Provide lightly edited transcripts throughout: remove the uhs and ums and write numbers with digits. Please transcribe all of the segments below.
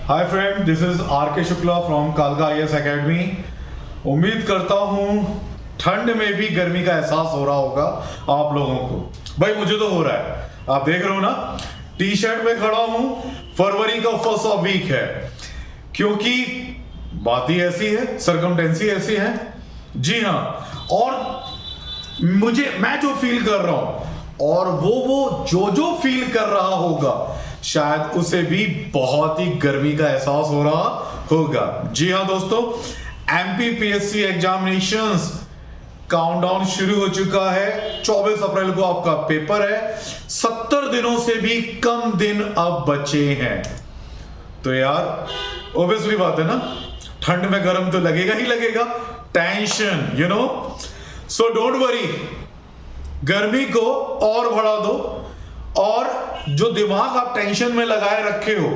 Hi friend, this is R K Shukla from कालका IAS academy. उम्मीद करता हूँ ठंड में भी गर्मी का एहसास हो रहा होगा आप लोगों को। भाई मुझे तो हो रहा है, आप देख रहे हो ना, टी शर्ट में खड़ा हूँ। फरवरी का फर्स्ट वीक है, क्योंकि बात ही ऐसी है, सरकमटेंसी ऐसी है। जी हाँ, और मैं जो फील कर रहा हूं और वो जो फील कर रहा होगा, शायद उसे भी बहुत ही गर्मी का एहसास हो रहा होगा। जी हाँ दोस्तों, MPPSC एग्जामिनेशंस काउंटडाउन शुरू हो चुका है। 24 अप्रैल को आपका पेपर है। 70 दिनों से भी कम दिन अब बचे हैं। तो यार ऑब्वियसली बात है ना, ठंड में गर्म तो लगेगा ही लगेगा। Tension, you know, so don't worry, गर्मी को और बढ़ा दो, और जो दिमाग आप टेंशन में लगाए रखे हो,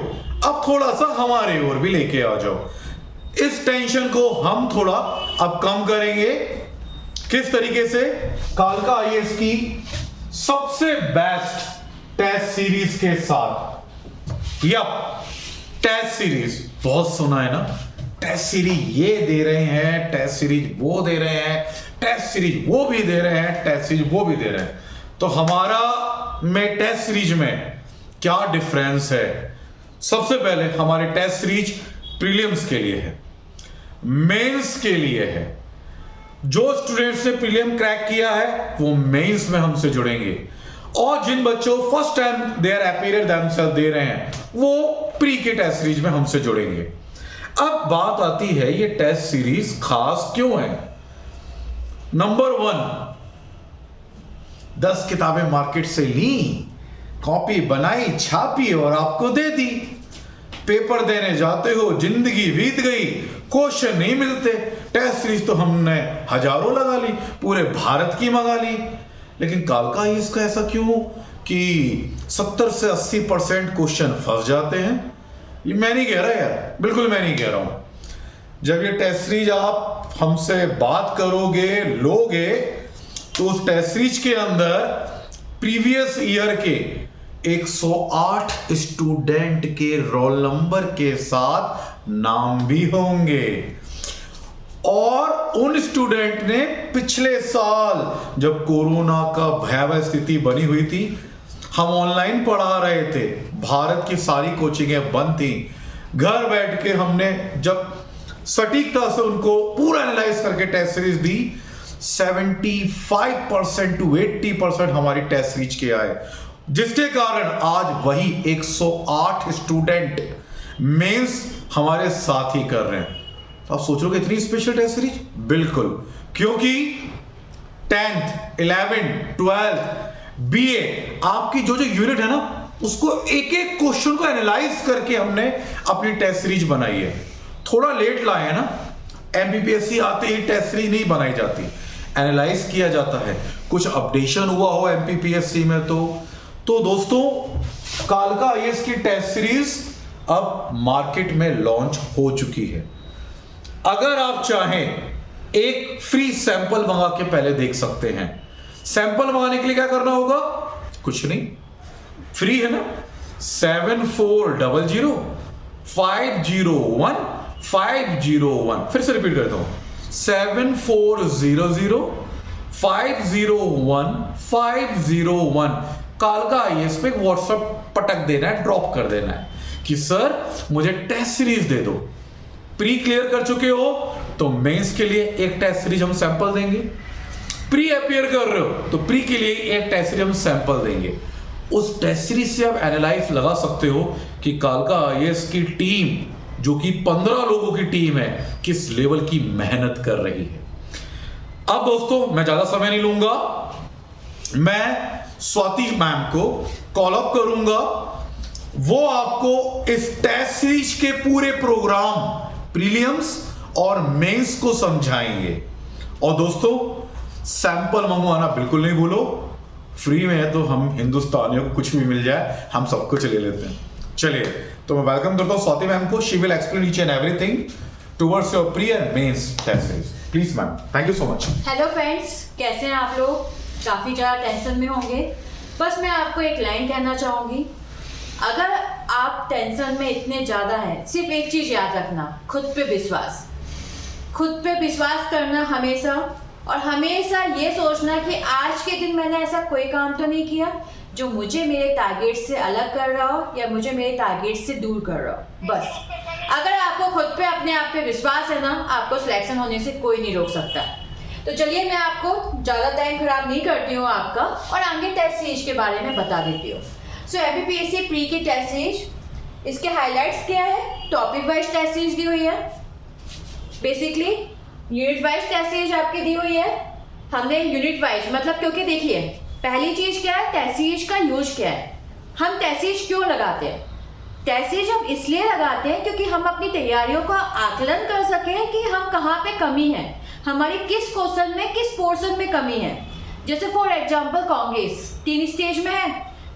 अब थोड़ा सा हमारे ओर भी लेके आ जाओ। इस टेंशन को हम थोड़ा अब कम करेंगे। किस तरीके से? कालका IAS की सबसे बेस्ट टेस्ट सीरीज के साथ। टेस्ट सीरीज बहुत सुना है ना, टेस्ट सीरीज ये दे रहे हैं, टेस्ट सीरीज वो दे रहे हैं, टेस्ट सीरीज वो भी दे रहे हैं, टेस्ट सीरीज वो भी दे रहे हैं। तो हमारा में टेस्ट सीरीज में क्या डिफरेंस है? सबसे पहले हमारे टेस्ट सीरीज प्रीलिम्स के लिए है, मेंस के लिए है। जो स्टूडेंट्स ने प्रीलिम क्रैक किया है वो मेंस में हमसे जुड़ेंगे, और जिन बच्चों first time they are appeared themselves दे रहे हैं, वो प्री के टेस्ट सीरीज में हमसे जुड़ेंगे। अब बात आती है, ये टेस्ट सीरीज खास क्यों है? नंबर 1, 10 किताबें मार्केट से ली, कॉपी बनाई, छापी और आपको दे दी। पेपर देने जाते हो, जिंदगी बीत गई, क्वेश्चन नहीं मिलते। टेस्ट सीरीज तो हमने हजारों लगा ली, पूरे भारत की मंगा ली। लेकिन कालका इसका ऐसा क्यों कि 70 से 80% क्वेश्चन फंस जाते हैं? ये मैं नहीं कह रहा यार, बिल्कुल मैं नहीं कह रहा हूं। जब ये टेस्ट सीरीज आप हमसे बात करोगे, लोगे, तो उस टेस्ट सीरीज के अंदर प्रीवियस ईयर के 108 स्टूडेंट के रोल नंबर के साथ नाम भी होंगे। और उन स्टूडेंट ने पिछले साल, जब कोरोना का भयावह स्थिति बनी हुई थी, हम ऑनलाइन पढ़ा रहे थे, भारत की सारी कोचिंगें बंद थी, घर बैठ के हमने जब सटीकता से उनको पूरा एनालाइज करके टेस्ट सीरीज दी, 75% to 80% हमारी टेस्ट सीरीज के आए, जिसके कारण आज वही 108 स्टूडेंट मेंस हमारे साथ ही कर रहे हैं। तो आप सोच रहे इतनी स्पेशल टेस्ट सीरीज? बिल्कुल, क्योंकि 10th 11th 12th BA आपकी जो यूनिट है ना, उसको एक एक क्वेश्चन को एनालाइज करके हमने अपनी टेस्ट सीरीज बनाई है। थोड़ा लेट लाए हैं ना, MPPSC आते ही टेस्ट सीरीज नहीं बनाई जाती, एनालाइज किया जाता है। कुछ अपडेशन हुआ हो MPPSC में तो दोस्तों, कालका IAS की टेस्ट सीरीज अब मार्केट में लॉन्च हो चुकी है। अगर आप चाहें, एक फ्री सैंपल मंगा के पहले देख सकते हैं। सैंपल मंगाने के लिए क्या करना होगा? कुछ नहीं, फ्री है ना। 7400 501 501, फिर से रिपीट करता हूं, 7400 501 501। कालका IAS पे व्हाट्सएप पटक देना है, ड्रॉप कर देना है कि सर मुझे टेस्ट सीरीज दे दो। प्री क्लियर कर चुके हो तो मेंस के लिए एक टेस्ट सीरीज हम सैंपल देंगे। प्री अपीयर कर रहे हो तो प्री के लिए एक टेस्ट सीरीज हम सैंपल देंगे। उस टेस्ट सीरीज से आप एनालाइज लगा सकते हो कि कालका IAS की टीम, जो कि 15 लोगों की टीम है, किस लेवल की मेहनत कर रही है। अब दोस्तों, मैं ज्यादा समय नहीं लूंगा, मैं स्वाति मैम को कॉल अप करूंगा। वो आपको इस टेस्ट सीरीज के पूरे प्रोग्राम, प्रीलिम्स और मेंस को समझाएंगे। और दोस्तों, सैंपल मंगवाना बिल्कुल नहीं भूलो, फ्री में है तो हम हिंदुस्तानियों को कुछ भी मिल जाए, हम सब कुछ ले लेते हैं। चलिए, तो मैं वेलकम करता हूं स्वाति मैम को। She will explain each and everything towards your pre and mains test series. Please ma'am, thank you so much. Hello friends, कैसे हैं आप लोग? काफ़ी ज़्यादा टेंशन में होंगे। बस मैं आपको एक लाइन कहना चाहूँगी, अगर आप टेंशन में इतने ज़्यादा हैं, सिर्फ एक चीज़ याद रखना, खुद पे विश्वास। खुद पे विश्वास करना हमेशा, और हमेशा ये सोचना कि आज के दिन मैंने ऐसा कोई काम तो नहीं किया जो मुझे मेरे टारगेट से अलग कर रहा हो या मुझे मेरे टारगेट से दूर कर रहा हो। बस अगर आपको खुद पे अपने आप पे विश्वास है ना, आपको सिलेक्शन होने से कोई नहीं रोक सकता। तो चलिए मैं आपको ज़्यादा टाइम खराब नहीं करती हूँ आपका, और आगे टेस्ट सीरीज के बारे में बता देती हूँ। सो एबीपीएससी प्री की टेस्ट सीरीज, इसके हाईलाइट्स क्या है? टॉपिक वाइज टेस्ट सीरीज दी हुई है, basically unit wise test series आपकी दी हुई है। हमने यूनिट वाइज मतलब, क्योंकि देखिए पहली चीज़ क्या है, टेस्ट सीरीज का यूज क्या है, हम टेस्ट सीरीज क्यों लगाते हैं? टेस्ट सीरीज हम इसलिए लगाते हैं क्योंकि हम अपनी तैयारियों का आकलन कर सकें कि हम कहाँ पे कमी है, हमारी किस क्वेश्चन में किस पोर्शन में कमी है। जैसे फॉर एग्जांपल कांग्रेस 3 स्टेज में है,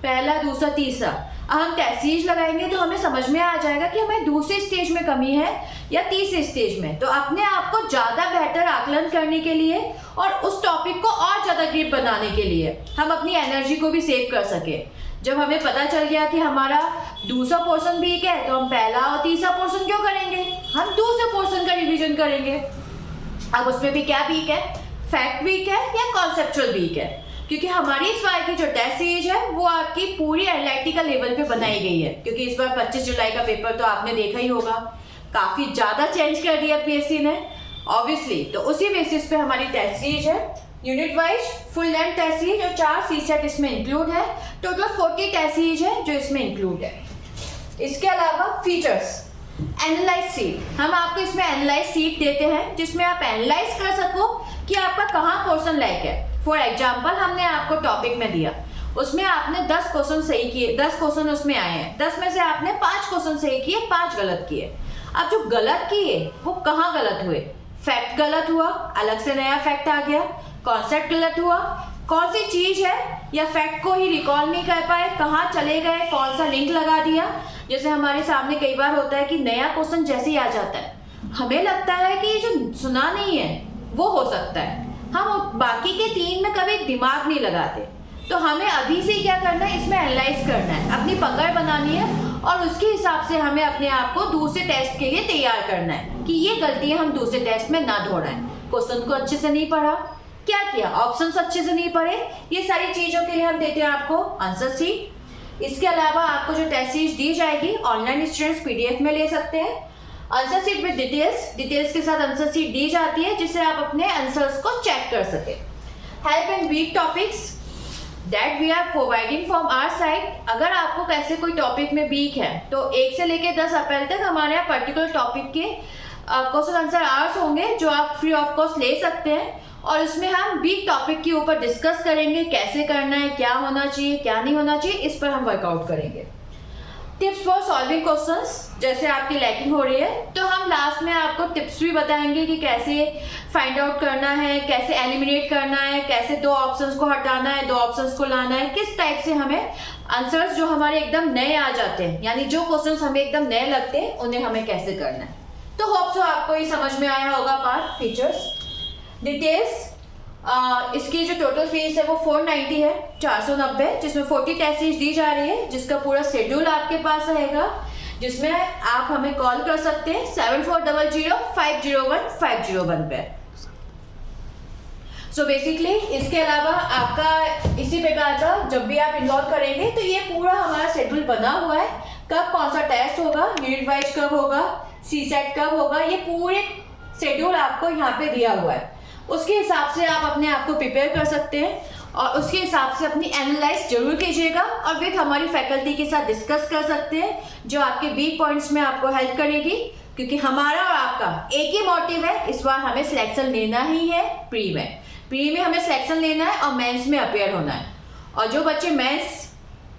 पहला, दूसरा, तीसरा। अब हम टेस्ट सीरीज लगाएंगे तो हमें समझ में आ जाएगा कि हमें दूसरे स्टेज में कमी है या तीसरे स्टेज में। तो अपने आप को ज़्यादा बेहतर आकलन करने के लिए और उस टॉपिक को और ज़्यादा ग्रिप बनाने के लिए हम अपनी एनर्जी को भी सेव कर सके। जब हमें पता चल गया कि हमारा दूसरा पोर्शन वीक है, तो हम पहला और तीसरा पोर्शन क्यों करेंगे, हम दूसरे पोर्शन का रिवीजन करेंगे। अब उसमें भी क्या वीक है, फैक्ट वीक है या कॉन्सेप्चुअल वीक है, क्योंकि हमारी इस बार की जो टेस्ट सीरीज है वो आपकी पूरी एनालिटिकल लेवल पे बनाई गई है। क्योंकि इस बार 25 जुलाई का पेपर तो आपने देखा ही होगा, काफ़ी ज़्यादा चेंज कर दिया पीएससी ने ऑब्वियसली। तो उसी बेसिस पे हमारी टेस्ट सीरीज है, unit wise full length test series, और 4 सीसेट इसमें इंक्लूड है। टोटल 40 टेस्ट सीरीज है जो इसमें इंक्लूड है। इसके अलावा फीचर्स, एनालाइज सीट, हम आपको इसमें एनालाइज सीट देते हैं जिसमें आप एनालाइज कर सको कि आपका कहाँ पोर्शन लैक है। फॉर एग्जाम्पल हमने आपको टॉपिक में दिया, उसमें आपने 10 क्वेश्चन सही किए, 10 क्वेश्चन उसमें आए हैं, 10 में से आपने 5 क्वेश्चन सही किए, 5 गलत किए। अब जो गलत किए वो कहाँ गलत हुए? फैक्ट गलत हुआ, अलग से नया फैक्ट आ गया, कॉन्सेप्ट गलत हुआ, कौन सी चीज़ है या फैक्ट को ही रिकॉल नहीं कर पाए, कहाँ चले गए, कौन सा लिंक लगा दिया। जैसे हमारे सामने कई बार होता है कि नया क्वेश्चन जैसे ही आ जाता है, हमें लगता है कि जो सुना नहीं है वो हो सकता है, हम बाकी के 3 में कभी दिमाग नहीं लगाते। तो हमें अभी से क्या करना है, इसमें एनालाइज करना है, अपनी पकड़ बनानी है, और उसके हिसाब से हमें अपने आप को दूसरे टेस्ट के लिए तैयार करना है कि ये गलतियां हम दूसरे टेस्ट में ना दोहराएं। क्वेश्चन को अच्छे से नहीं पढ़ा, क्या किया, ऑप्शंस अच्छे से नहीं पढ़े, ये सारी चीज़ों के लिए हम देते हैं आपको आंसर शीट। इसके अलावा आपको जो टेस्ट सीरीज दी जाएगी, ऑनलाइन स्टूडेंट्स PDF में ले सकते हैं। आंसर शीट विद डिटेल्स के साथ आंसर शीट दी जाती है जिससे आप अपने आंसर्स को चेक कर सके। Help and weak topics that we are providing from our side. अगर आपको कैसे कोई टॉपिक में वीक है तो 1 से लेकर 10 अप्रैल तक हमारे यहाँ पर्टिकुलर टॉपिक के क्वेश्चन आंसर आवर्स होंगे जो आप फ्री ऑफ कॉस्ट ले सकते हैं, और उसमें हम वीक टॉपिक के ऊपर डिस्कस करेंगे, कैसे करना है, क्या होना चाहिए, क्या नहीं होना चाहिए, इस पर हम वर्कआउट करेंगे। टिप्स फॉर सॉल्विंग क्वेश्चंस, जैसे आपकी लैकिंग हो रही है तो हम लास्ट में आपको टिप्स भी बताएंगे कि कैसे फाइंड आउट करना है, कैसे एलिमिनेट करना है, कैसे 2 ऑप्शंस को हटाना है, 2 ऑप्शंस को लाना है, किस टाइप से हमें आंसर्स जो हमारे एकदम नए आ जाते हैं, यानी जो क्वेश्चंस हमें एकदम नए लगते हैं उन्हें हमें कैसे करना है। तो होप सो आपको ये समझ में आया होगा पार्ट। फीचर्स, डिटेल्स, इसकी जो टोटल फीस है वो 490 है, 490, जिसमें 40 टेस्ट सीरीज दी जा रही है, जिसका पूरा शेड्यूल आपके पास रहेगा, जिसमें आप हमें कॉल कर सकते हैं 7400501501 पे। सो बेसिकली इसके अलावा आपका इसी प्रकार का जब भी आप इन्वॉल्व करेंगे तो ये पूरा हमारा शेड्यूल बना हुआ है, कब कौन सा टेस्ट होगा, यूनिट वाइज कब होगा, सीसेट कब होगा, ये पूरे शेड्यूल आपको यहाँ पे दिया हुआ है। उसके हिसाब से आप अपने आप को प्रिपेयर कर सकते हैं और उसके हिसाब से अपनी एनालाइज जरूर कीजिएगा, और विद हमारी फैकल्टी के साथ डिस्कस कर सकते हैं जो आपके वीक पॉइंट्स में आपको हेल्प करेगी। क्योंकि हमारा और आपका एक ही मोटिव है, इस बार हमें सिलेक्शन लेना ही है प्री में हमें सिलेक्शन लेना है और मेंस में अपेयर होना है। और जो बच्चे मेंस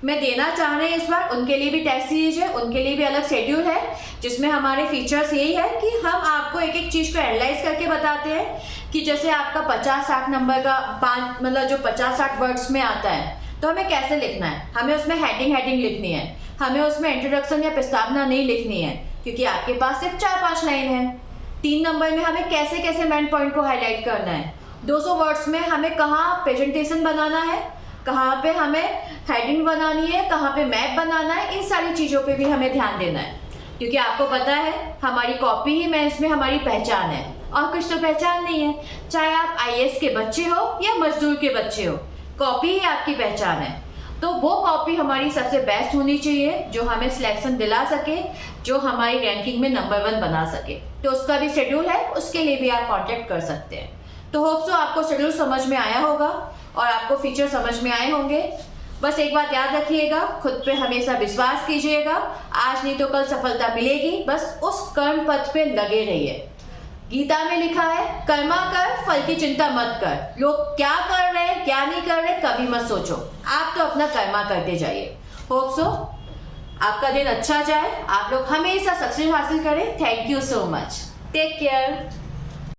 में देना चाह रहे हैं इस बार, उनके लिए भी टेस्ट सीरीज है, उनके लिए भी अलग शेड्यूल है, जिसमें हमारे फीचर्स यही है कि हम आपको एक एक चीज़ को एनालाइज करके बताते हैं कि जैसे आपका 50-60 नंबर का 5 मतलब जो 50-60 वर्ड्स में आता है तो हमें कैसे लिखना है, हमें उसमें हेडिंग लिखनी है, हमें उसमें इंट्रोडक्शन या प्रस्तावना नहीं लिखनी है क्योंकि आपके पास सिर्फ 4-5 लाइन है। 3 नंबर में हमें कैसे कैसे मेन पॉइंट को हाईलाइट करना है, 200 वर्ड्स में हमें कहाँ प्रेजेंटेशन बनाना है, कहाँ पे हमें हेडिंग बनानी है, कहाँ पे मैप बनाना है, इन सारी चीज़ों पे भी हमें ध्यान देना है। क्योंकि आपको पता है हमारी कॉपी ही में इसमें हमारी पहचान है, और कुछ तो पहचान नहीं है। चाहे आप आईएएस के बच्चे हो या मजदूर के बच्चे हो, कॉपी ही आपकी पहचान है। तो वो कॉपी हमारी सबसे बेस्ट होनी चाहिए, जो हमें सिलेक्शन दिला सके, जो हमारी रैंकिंग में नंबर 1 बना सके। तो उसका भी शेड्यूल है, उसके लिए भी आप कांटेक्ट कर सकते हैं। तो होप सो आपको शेड्यूल समझ में आया होगा और आपको फीचर समझ में आए होंगे। बस एक बात याद रखिएगा, खुद पे हमेशा विश्वास कीजिएगा। आज नहीं तो कल सफलता मिलेगी, बस उस कर्म पथ पे लगे रहिए। गीता में लिखा है, कर्मा कर, फल की चिंता मत कर। लोग क्या कर रहे हैं क्या नहीं कर रहे कभी मत सोचो, आप तो अपना कर्मा करते जाइए। होप सो आपका दिन अच्छा जाए, आप लोग हमेशा सक्सेस हासिल करें। Thank you so much, take care.